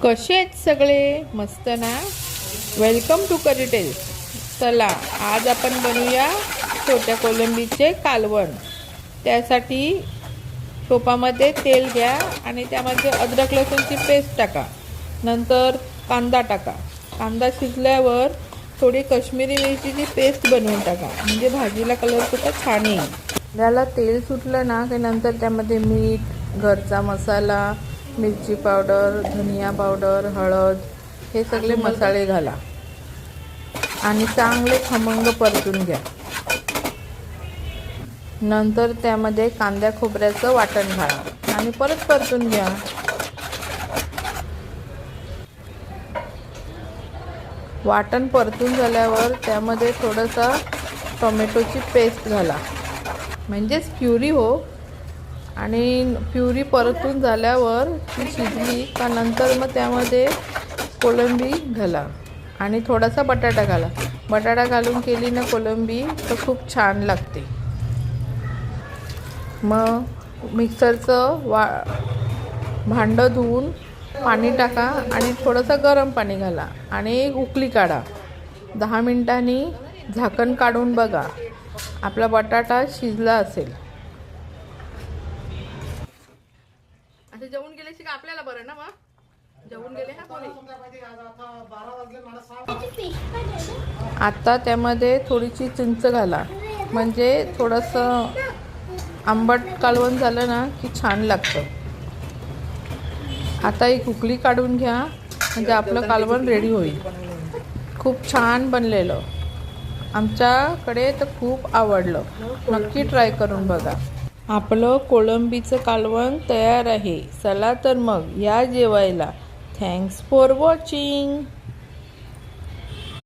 कसे आहेत सगळे? मस्त ना? Welcome to Curry Tales. चला आज आपण बनवूया छोट्या कोलंबीचे कालवण. त्यासाठी टोपामध्ये तेल घ्या आणि त्यामध्ये अद्रक लसूणची पेस्ट टाका. नंतर कांदा टाका. कांदा शिजल्यावर थोडी काश्मीरी मिरचीची पेस्ट बनवून टाका, म्हणजे भाजीला कलर सुद्धा छान येईल. त्याला तेल सुटलं ना की नंतर त्यामध्ये मीठ, घरचा मसाला, मिरची पावडर, धनिया पावडर, हळद हे सगळे मसाले घाला आणि चांगले खमंग परतून घ्या. नंतर त्यामध्ये कांद्या खोबऱ्याचं वाटण घाला आणि परत परतून घ्या. वाटण परतून झाल्यावर त्यामध्ये थोडंसं टोमॅटोची पेस्ट घाला, म्हणजेच प्युरी हो. आणि प्युरी परतून झाल्यावर ती शिजली का नंतर मग त्यामध्ये कोलंबी घाला आणि थोडासा बटाटा घाला. बटाटा घालून केली ना कोलंबी तर खूप छान लागते. मग मिक्सरचं भांडं धुवून पाणी टाका आणि थोडंसं गरम पाणी घाला आणि एक उकळी काढा. 10 मिनिटांनी झाकण काढून बघा, आपला बटाटा शिजला असेल. आता जेवून गेल्याशी का आपल्याला बरं ना? मग जेवून गेले हा कोणी. आता त्यामध्ये थोडीशी चिंच घाला, म्हणजे थोडंसं आंबट कालवण झालं ना की छान लागतं. आता एक उकळी काढून घ्या, म्हणजे आपलं कालवण रेडी होईल. खूप छान बनलेलं, आमच्याकडे तर खूप आवडलं. नक्की ट्राय करून बघा. आपलं कोलंबीचं कालवण तयार आहे. चला तर मग या जेवायला. Thanks for watching.